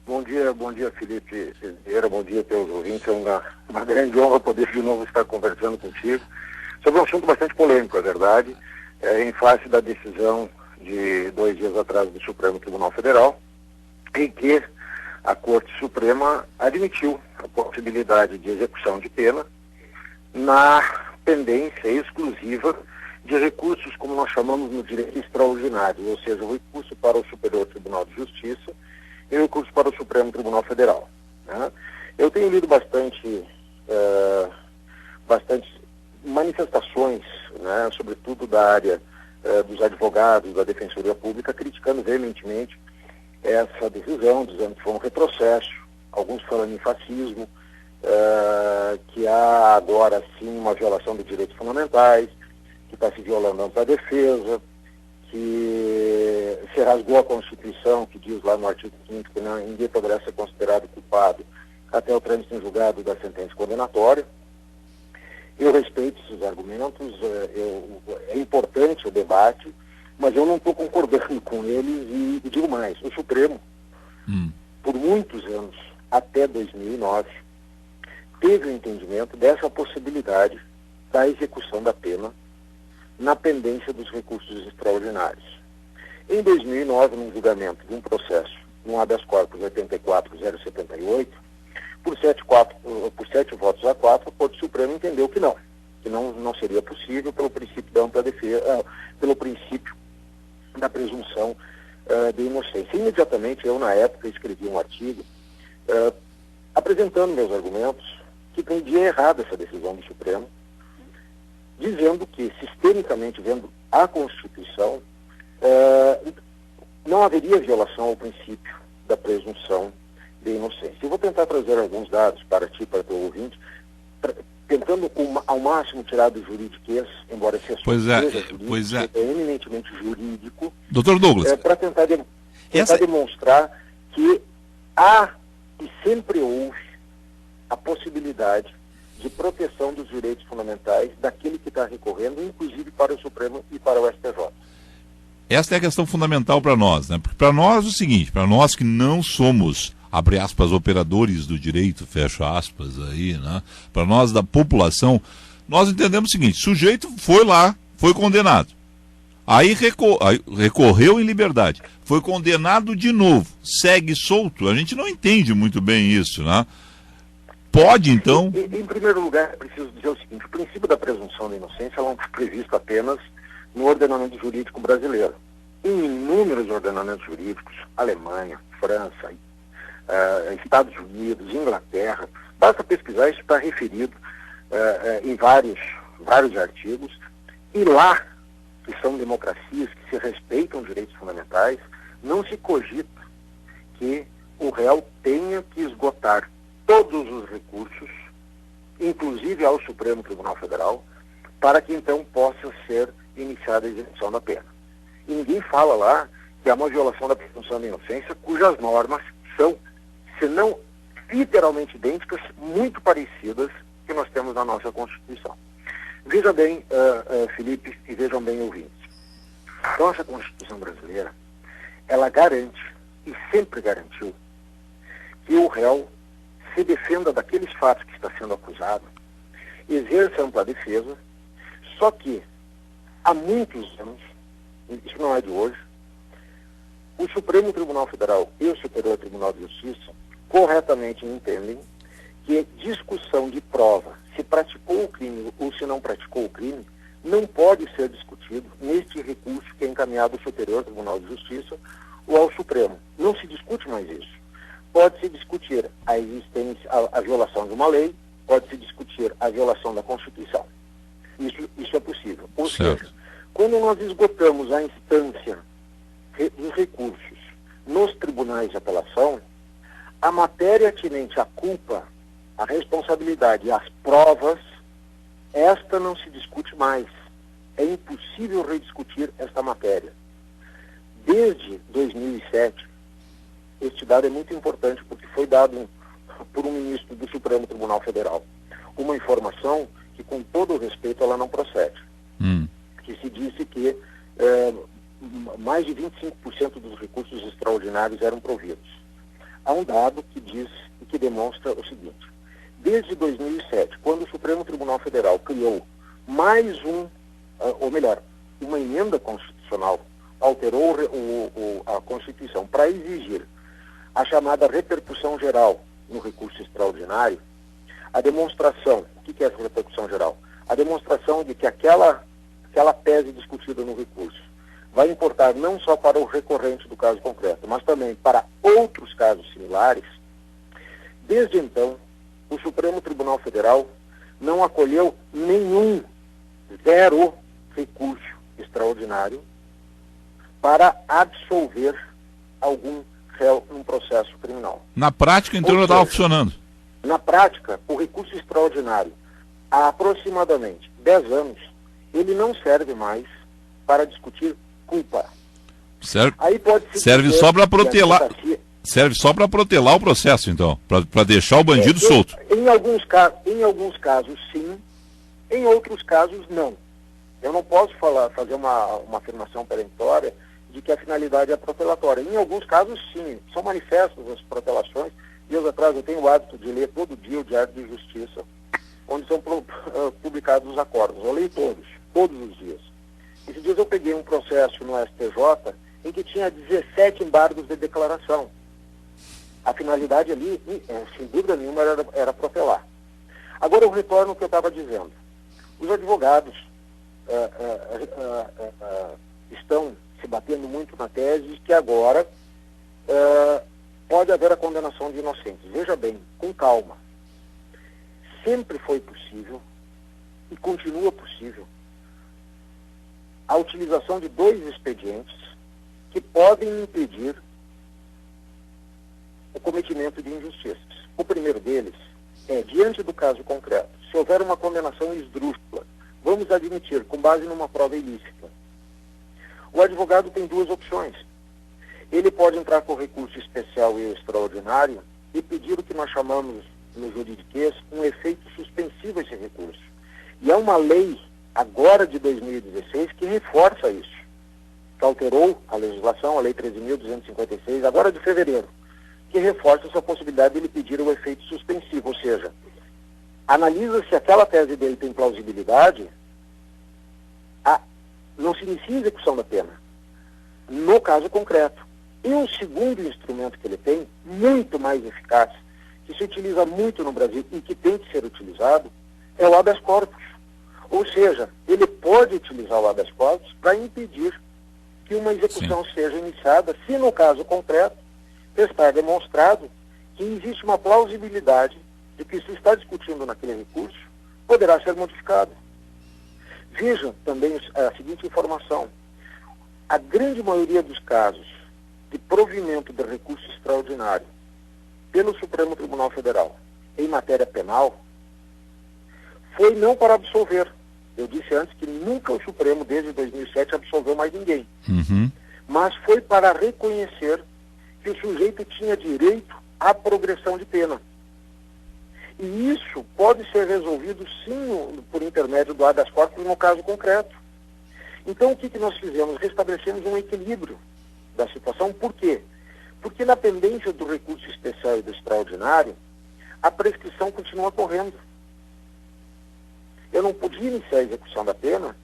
Bom dia Felipe Vieira, bom dia teus ouvintes. É uma grande honra poder de novo estar conversando contigo sobre um assunto bastante polêmico, é verdade, em face da decisão de 2 dias atrás do Supremo Tribunal Federal, em que a Corte Suprema admitiu a possibilidade de execução de pena na pendência exclusiva de recursos, como nós chamamos no direito extraordinário, ou seja, o recurso para o Superior Tribunal de Justiça e o recurso para o Supremo Tribunal Federal, né? Eu tenho lido bastante manifestações, né, sobretudo da área dos advogados, da Defensoria Pública, criticando veementemente essa decisão, dizendo que foi um retrocesso, alguns falando em fascismo, que há agora sim uma violação de direitos fundamentais, que está se violando a ampla defesa, que se rasgou a Constituição, que diz lá no artigo 5º que ninguém poderá ser considerado culpado até o trânsito em julgado da sentença condenatória. Eu respeito esses argumentos, é importante o debate, mas eu não estou concordando com eles e digo mais, o Supremo, por muitos anos, até 2009, teve o entendimento dessa possibilidade da execução da pena na pendência dos recursos extraordinários. Em 2009, num julgamento de um processo, no habeas corpus 84.078, por 7 votos a 4, o Corte Supremo entendeu que não seria possível pelo princípio da ampla defesa, pelo princípio da presunção de inocência. Imediatamente, eu, na época, escrevi um artigo apresentando meus argumentos, que entendia errado essa decisão do Supremo, dizendo que, sistemicamente, vendo a Constituição, não haveria violação ao princípio da presunção de inocência. Eu vou tentar trazer alguns dados para ti, para teu ouvinte, tentando ao máximo tirar do juridiquês, embora esse assunto seja jurídico, é eminentemente jurídico, Dr. Douglas, para tentar demonstrar que há e sempre houve a possibilidade de proteção dos direitos fundamentais daquele que está recorrendo, inclusive para o Supremo e para o STJ. Esta é a questão fundamental para nós, né? Porque para nós é o seguinte, para nós que não somos, abre aspas, operadores do direito, fecha aspas aí, né? Para nós da população, nós entendemos o seguinte: sujeito foi lá, foi condenado. Aí recorreu em liberdade, foi condenado de novo, segue solto. A gente não entende muito bem isso, né? Pode, então... Em primeiro lugar, é preciso dizer o seguinte: o princípio da presunção da inocência não está previsto apenas no ordenamento jurídico brasileiro. Em inúmeros ordenamentos jurídicos, Alemanha, França, Estados Unidos, Inglaterra, basta pesquisar, isso está referido em vários artigos, e lá, que são democracias que se respeitam direitos fundamentais, não se cogita que o réu tenha que esgotar todos os recursos, inclusive ao Supremo Tribunal Federal, para que então possa ser iniciada a execução da pena. E ninguém fala lá que há uma violação da presunção da inocência, cujas normas são, se não literalmente idênticas, muito parecidas que nós temos na nossa Constituição. Veja bem, Felipe, e vejam bem, ouvintes. A nossa Constituição brasileira, ela garante, e sempre garantiu, que o réu se defenda daqueles fatos que está sendo acusado, exerça ampla defesa, só que há muitos anos, isso não é de hoje, o Supremo Tribunal Federal e o Superior Tribunal de Justiça corretamente entendem que discussão de prova, se praticou o crime ou se não praticou o crime, não pode ser discutido neste recurso que é encaminhado ao Superior Tribunal de Justiça ou ao Supremo. Não se discute mais isso. Pode-se discutir a existência, a violação de uma lei, pode-se discutir a violação da Constituição. Isso é possível. Ou seja, quando nós esgotamos a instância dos recursos nos tribunais de apelação, a matéria atinente à culpa, a responsabilidade e as provas, esta não se discute mais. É impossível rediscutir esta matéria. Desde 2007, este dado é muito importante porque foi dado por um ministro do Supremo Tribunal Federal. Uma informação que, com todo o respeito, ela não procede. Que se disse que mais de 25% dos recursos extraordinários eram providos. há um dado que diz e que demonstra o seguinte: desde 2007, quando o Supremo Tribunal Federal criou mais uma emenda constitucional, alterou a Constituição para exigir a chamada repercussão geral no recurso extraordinário, a demonstração, o que é essa repercussão geral? A demonstração de que aquela tese discutida no recurso vai importar não só para o recorrente do caso concreto, mas também para outros casos similares. Desde então, o Supremo Tribunal Federal não acolheu zero recurso extraordinário para absolver algum réu num processo criminal. Na prática, então, não estava funcionando. Na prática, o recurso extraordinário, há aproximadamente 10 anos, ele não serve mais para discutir culpa. Serve só para protelar. Serve só para protelar o processo, então, para deixar o bandido solto. Em alguns casos, sim. Em outros casos, não. Eu não posso fazer uma afirmação peremptória de que a finalidade é protelatória. Em alguns casos, sim. São manifestas as protelações. Dias atrás, eu tenho o hábito de ler todo dia o Diário de Justiça, onde são publicados os acordos. Eu leio todos os dias. Esses dias eu peguei um processo no STJ em que tinha 17 embargos de declaração. A finalidade ali, sem dúvida nenhuma, era protelar. Agora eu retorno ao que eu estava dizendo. Os advogados estão se batendo muito na tese de que agora pode haver a condenação de inocentes. Veja bem, com calma. Sempre foi possível e continua possível a utilização de 2 expedientes que podem impedir o cometimento de injustiças. O primeiro deles é, diante do caso concreto, se houver uma condenação esdrúxula, vamos admitir, com base numa prova ilícita, o advogado tem 2 opções. Ele pode entrar com recurso especial e extraordinário e pedir o que nós chamamos no juridiquês um efeito suspensivo a esse recurso. E há uma lei, agora de 2016, que reforça isso, que alterou a legislação, a Lei 13.256, agora de fevereiro, que reforça essa possibilidade de ele pedir o efeito suspensivo, ou seja, analisa se aquela tese dele tem plausibilidade, não se inicia a execução da pena, no caso concreto. E um segundo instrumento que ele tem, muito mais eficaz, que se utiliza muito no Brasil e que tem que ser utilizado, é o habeas corpus. Ou seja, ele pode utilizar o habeas corpus para impedir que uma execução seja iniciada, se no caso concreto está demonstrado que existe uma plausibilidade de que se está discutindo naquele recurso poderá ser modificado. Veja também a seguinte informação: a grande maioria dos casos de provimento de recurso extraordinário pelo Supremo Tribunal Federal em matéria penal foi não para absolver. Eu disse antes que nunca o Supremo, desde 2007, absolveu mais ninguém. Mas foi para reconhecer que o sujeito tinha direito à progressão de pena. E isso pode ser resolvido, sim, por intermédio do habeas corpus no caso concreto. Então, o que nós fizemos? Restabelecemos um equilíbrio da situação. Por quê? Porque na pendência do recurso especial e do extraordinário, a prescrição continua correndo. Eu não podia iniciar a execução da pena,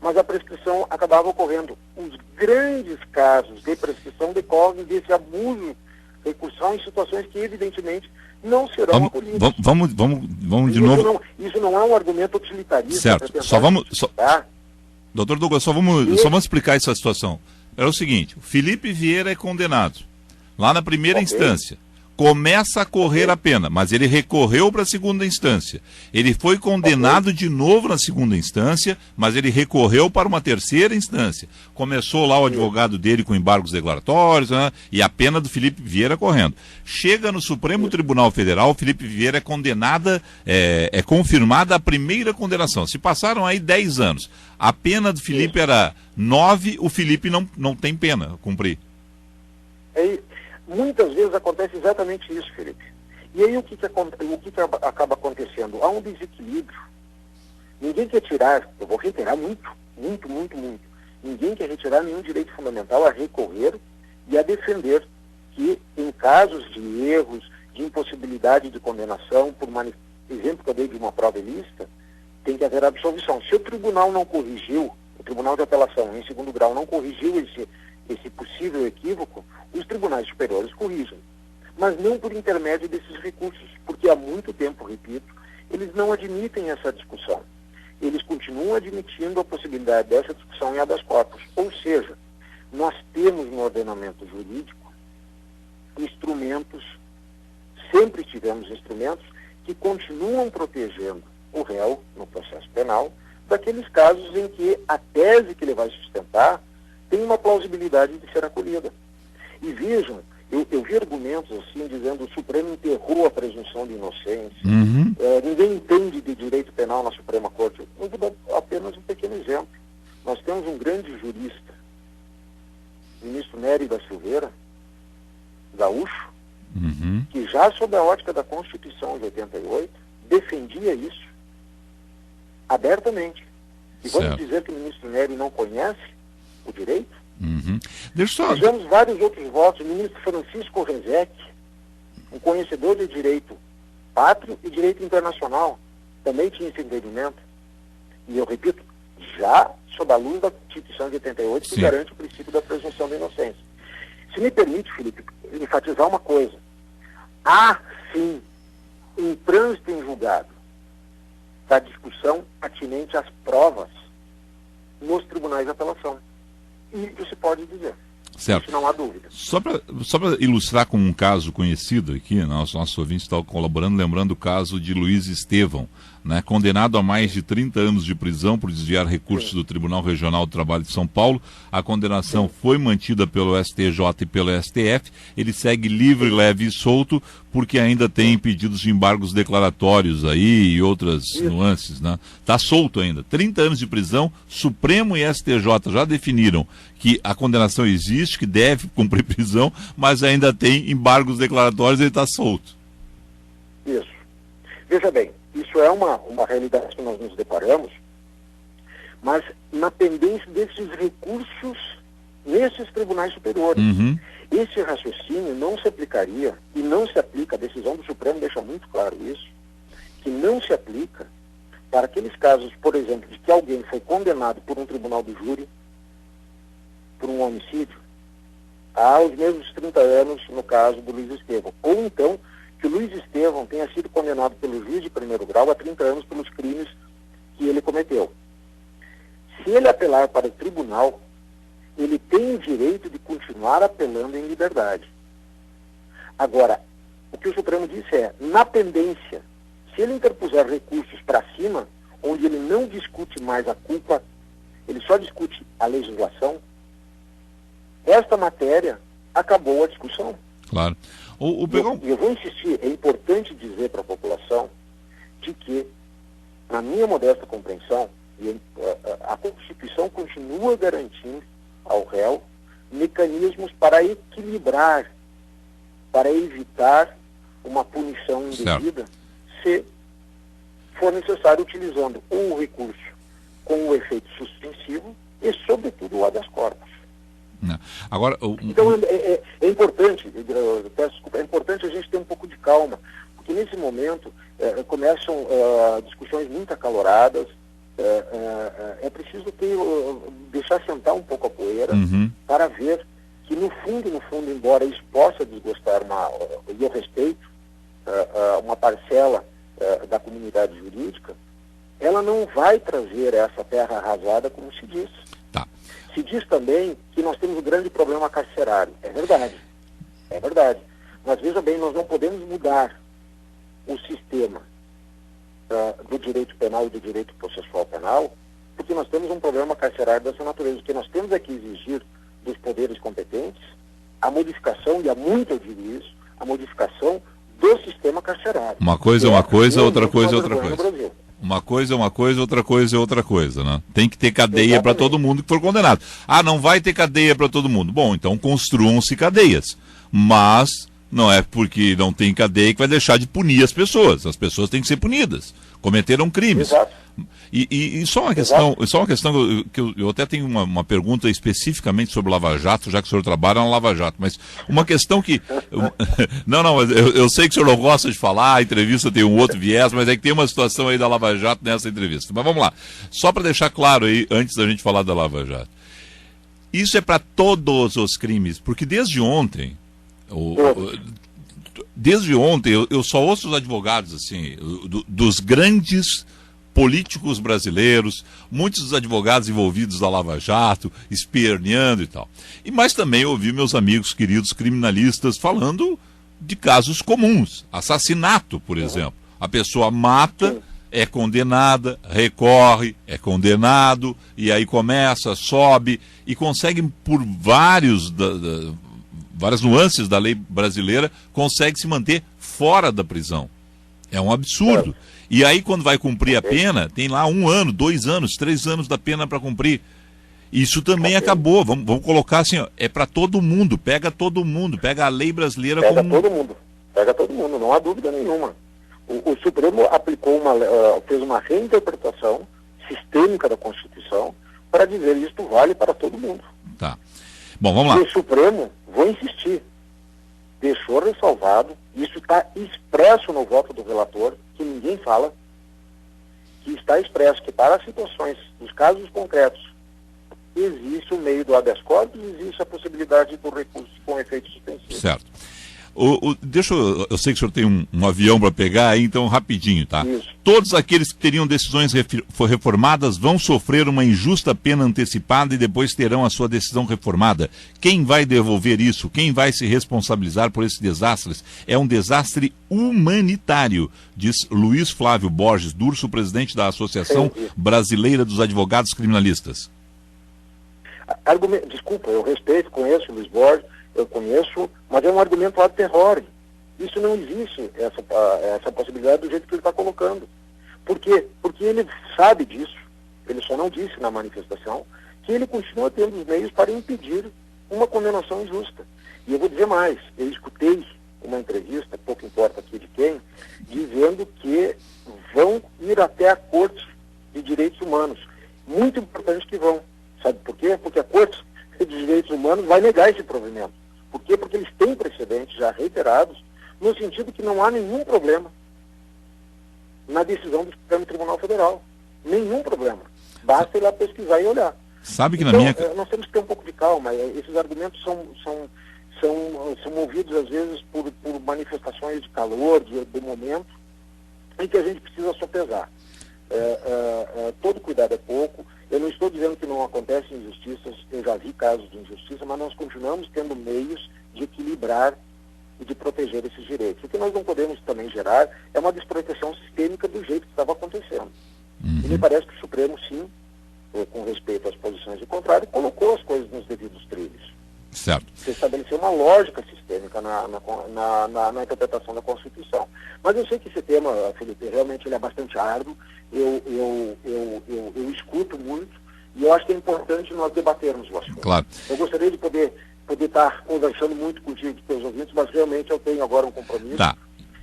mas a prescrição acabava ocorrendo. Os grandes casos de prescrição decorrem desse abuso recursal em situações que, evidentemente, não serão abolidas. Vamos de novo. Isso não é um argumento utilitarista. Certo. Doutor Douglas, só vamos explicar essa situação. É o seguinte: o Felipe Vieira é condenado lá na primeira instância. Começa a correr a pena, mas ele recorreu para a segunda instância. Ele foi condenado de novo na segunda instância, mas ele recorreu para uma terceira instância. Começou lá o advogado dele com embargos declaratórios, né, e a pena do Felipe Vieira correndo. Chega no Supremo Tribunal Federal, o Felipe Vieira é condenada, é confirmada a primeira condenação. Se passaram aí 10 anos. A pena do Felipe era 9, o Felipe não tem pena a cumprir. Muitas vezes acontece exatamente isso, Felipe. E aí o que acaba acontecendo? Há um desequilíbrio. Ninguém quer tirar, eu vou reiterar muito. Ninguém quer retirar nenhum direito fundamental a recorrer e a defender que em casos de erros, de impossibilidade de condenação, por exemplo que eu dei de uma prova ilícita, tem que haver absolvição. Se o tribunal não corrigiu, o tribunal de apelação em segundo grau não corrigiu esse possível equívoco, os tribunais superiores corrigem. Mas não por intermédio desses recursos, porque há muito tempo, repito, eles não admitem essa discussão. Eles continuam admitindo a possibilidade dessa discussão em habeas corpus. Ou seja, nós temos no ordenamento jurídico instrumentos, sempre tivemos instrumentos que continuam protegendo o réu no processo penal daqueles casos em que a tese que ele vai sustentar tem uma plausibilidade de ser acolhida. E vejam, eu vi argumentos assim, dizendo que o Supremo enterrou a presunção de inocência, ninguém entende de direito penal na Suprema Corte. Eu vou dar apenas um pequeno exemplo. Nós temos um grande jurista, o ministro Nery da Silveira, gaúcho, que já sob a ótica da Constituição de 88, defendia isso abertamente. E vamos dizer que o ministro Nery não conhece o direito? Tivemos vários outros votos. O ministro Francisco Rezec, um conhecedor de direito pátrio e direito internacional, também tinha esse entendimento. E eu repito, já sob a luz da Constituição de 88, que garante o princípio da presunção da inocência. Se me permite, Felipe, enfatizar uma coisa. Há, sim, um trânsito em julgado da discussão atinente às provas nos tribunais de apelação. E isso se pode dizer. Certo. Isso não há dúvida. Só para ilustrar com um caso conhecido aqui, nosso ouvinte está colaborando, lembrando o caso de Luiz Estevão, né, condenado a mais de 30 anos de prisão por desviar recursos do Tribunal Regional do Trabalho de São Paulo. A condenação foi mantida pelo STJ e pelo STF. Ele segue livre, leve e solto, porque ainda tem pedidos de embargos declaratórios aí e outras nuances, né? Está solto ainda. 30 anos de prisão, Supremo e STJ já definiram que a condenação existe, que deve cumprir prisão, mas ainda tem embargos declaratórios e ele está solto. Isso. Veja bem, isso é uma realidade que nós nos deparamos, mas na pendência desses recursos nesses tribunais superiores. Esse raciocínio não se aplicaria, e não se aplica, a decisão do Supremo deixa muito claro isso, que não se aplica para aqueles casos, por exemplo, de que alguém foi condenado por um tribunal do júri por um homicídio há os mesmos 30 anos no caso do Luiz Estevão. Ou então, que o Luiz Estevão tenha sido condenado pelo juiz de primeiro grau a 30 anos pelos crimes que ele cometeu. Se ele apelar para o tribunal, ele tem o direito de continuar apelando em liberdade. Agora, o que o Supremo disse é, na pendência, se ele interpuser recursos para cima, onde ele não discute mais a culpa, ele só discute a legislação, esta matéria acabou a discussão. Claro. Eu vou insistir, é importante dizer para a população de que, na minha modesta compreensão, a Constituição continua garantindo ao réu mecanismos para equilibrar, para evitar uma punição indevida, se for necessário, utilizando o recurso com o efeito suspensivo e, sobretudo, o habeas corpus. Agora, então é importante, peço desculpa, é importante a gente ter um pouco de calma, porque nesse momento começam discussões muito acaloradas, é preciso deixar sentar um pouco a poeira para ver que no fundo, embora isso possa desgostar e eu respeito uma parcela da comunidade jurídica, ela não vai trazer essa terra arrasada como se diz. Se diz também que nós temos um grande problema carcerário. É verdade. Mas veja bem, nós não podemos mudar o sistema do direito penal e do direito processual penal, porque nós temos um problema carcerário dessa natureza. O que nós temos é que exigir dos poderes competentes a modificação, e há muito eu digo isso, a modificação do sistema carcerário. Uma coisa é uma coisa, outra coisa é outra coisa. Uma coisa é uma coisa, outra coisa é outra coisa, né? Tem que ter cadeia para todo mundo que for condenado. Não vai ter cadeia para todo mundo. Bom, então construam-se cadeias. Mas Não é porque não tem cadeia que vai deixar de punir as pessoas. As pessoas têm que ser punidas. Cometeram crimes. Exato. E só uma questão, que eu até tenho uma pergunta especificamente sobre Lava Jato, já que o senhor trabalha na Lava Jato, mas uma questão que... Não, mas eu sei que o senhor não gosta de falar, a entrevista tem um outro viés, mas é que tem uma situação aí da Lava Jato nessa entrevista. Mas vamos lá, só para deixar claro aí, antes da gente falar da Lava Jato. Isso é para todos os crimes, porque desde ontem... eu só ouço os advogados assim, dos grandes políticos brasileiros, muitos dos advogados envolvidos da Lava Jato, esperneando e tal. Mas também ouvi meus amigos queridos criminalistas falando de casos comuns. Assassinato, por exemplo. A pessoa mata, é condenada, recorre, é condenado, e aí começa, sobe, e conseguem por várias nuances da lei brasileira, consegue se manter fora da prisão. É um absurdo. E aí, quando vai cumprir a pena, tem lá 1 ano, 2 anos, 3 anos da pena para cumprir. Isso também acabou. Vamos colocar assim, ó, é para todo mundo, pega a lei brasileira pega todo mundo, não há dúvida nenhuma. O Supremo aplicou fez uma reinterpretação sistêmica da Constituição para dizer que isto vale para todo mundo. Tá. Bom, vamos lá. E o Supremo, vou insistir, deixou ressalvado, isso está expresso no voto do relator, que ninguém fala, que está expresso que para as situações, dos casos concretos, existe o meio do habeas corpus, existe a possibilidade do recurso com efeito suspensivo. Certo. Eu sei que o senhor tem um avião para pegar aí, então rapidinho, tá? Isso. Todos aqueles que teriam decisões reformadas vão sofrer uma injusta pena antecipada e depois terão a sua decisão reformada. Quem vai devolver isso? Quem vai se responsabilizar por esses desastres? É um desastre humanitário, diz Luiz Flávio Borges Durso, presidente da Associação Brasileira dos Advogados Criminalistas. Desculpa, eu respeito, conheço o Luiz Borges, eu conheço, mas é um argumento ad terrorem. Isso não existe, essa possibilidade do jeito que ele está colocando. Por quê? Porque ele sabe disso, ele só não disse na manifestação, que ele continua tendo os meios para impedir uma condenação injusta. E eu vou dizer mais, eu escutei uma entrevista, pouco importa aqui de quem, dizendo que vão ir até a Corte de Direitos Humanos. Muito importante que vão. Sabe por quê? Porque a Corte de Direitos Humanos vai negar esse provimento. Por quê? Porque eles têm precedentes já reiterados, no sentido que não há nenhum problema na decisão do Supremo Tribunal Federal. Nenhum problema. Basta ir lá pesquisar e olhar. Sabe que então, na minha... nós temos que ter um pouco de calma. Esses argumentos são movidos, às vezes, por manifestações de calor, do momento, em que a gente precisa sopesar. Todo cuidado é pouco. Eu não estou dizendo que não acontecem injustiças, eu já vi casos de injustiça, mas nós continuamos tendo meios de equilibrar e de proteger esses direitos. O que nós não podemos também gerar é uma desproteção sistêmica do jeito que estava acontecendo. E me parece que o Supremo, sim, com respeito às posições de contrário, colocou as coisas nos devidos trilhos. Certo. Você estabeleceu uma lógica sistêmica na interpretação da Constituição. Mas eu sei que esse tema, Felipe, realmente ele é bastante árduo, eu escuto muito, e eu acho que é importante nós debatermos o assunto. Claro. Eu gostaria de poder estar conversando muito contigo e com os ouvintes, mas realmente eu tenho agora um compromisso. Tá.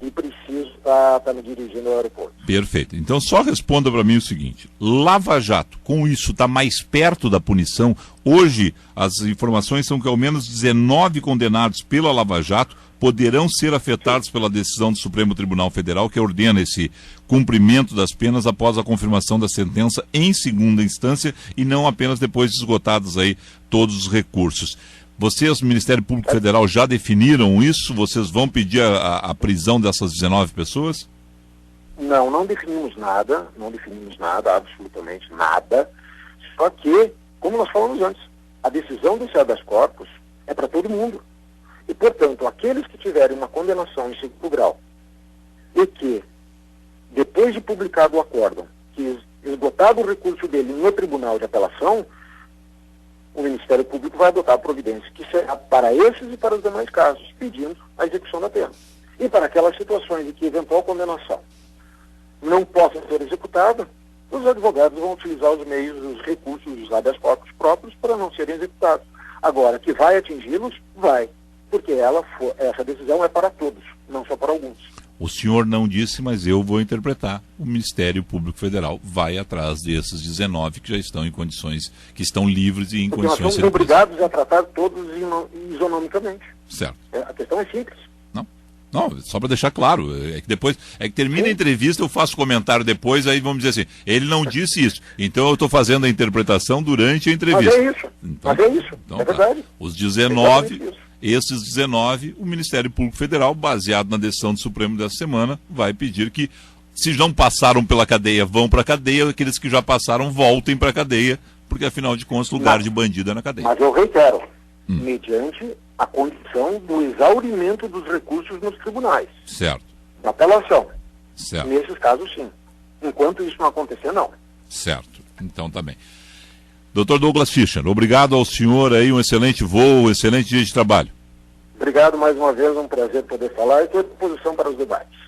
E preciso estar me dirigindo ao aeroporto. Perfeito. Então só responda para mim o seguinte: Lava Jato, com isso, está mais perto da punição? Hoje, as informações são que ao menos 19 condenados pela Lava Jato poderão ser afetados pela decisão do Supremo Tribunal Federal, que ordena esse cumprimento das penas após a confirmação da sentença em segunda instância e não apenas depois de esgotados aí todos os recursos. Vocês, Ministério Público Federal, já definiram isso? Vocês vão pedir a prisão dessas 19 pessoas? Não definimos nada, absolutamente nada. Só que, como nós falamos antes, a decisão do habeas corpus é para todo mundo. E, portanto, aqueles que tiverem uma condenação em segundo grau e que, depois de publicado o acórdão, que esgotado o recurso dele no Tribunal de Apelação, o Ministério Público vai adotar a providência que será para esses e para os demais casos, pedindo a execução da pena. E para aquelas situações em que eventual condenação não possa ser executada, os advogados vão utilizar os meios, os recursos dos habeas corpus próprios para não serem executados. Agora, que vai atingi-los, vai. porque essa decisão é para todos, não só para alguns. O senhor não disse, mas eu vou interpretar. O Ministério Público Federal vai atrás desses 19 que já estão em condições, que estão livres e em porque condições... nós somos obrigados a tratar todos isonomicamente. Certo. A questão é simples. Não, só para deixar claro, é que termina a entrevista, eu faço comentário depois, aí vamos dizer assim, ele não disse isso, então eu estou fazendo a interpretação durante a entrevista. Mas é isso, é verdade. Os 19, esses 19, o Ministério Público Federal, baseado na decisão do Supremo dessa semana, vai pedir que, se não passaram pela cadeia, vão para a cadeia, aqueles que já passaram voltem para a cadeia, porque afinal de contas, lugar de bandido é na cadeia. Mas eu reitero, mediante a condição do exaurimento dos recursos nos tribunais. Certo. Da apelação. Certo. Nesses casos, sim. Enquanto isso não acontecer, não. Certo. Então tá bem. Dr. Douglas Fischer, obrigado ao senhor aí, um excelente voo, um excelente dia de trabalho. Obrigado mais uma vez, um prazer poder falar e estou à disposição para os debates.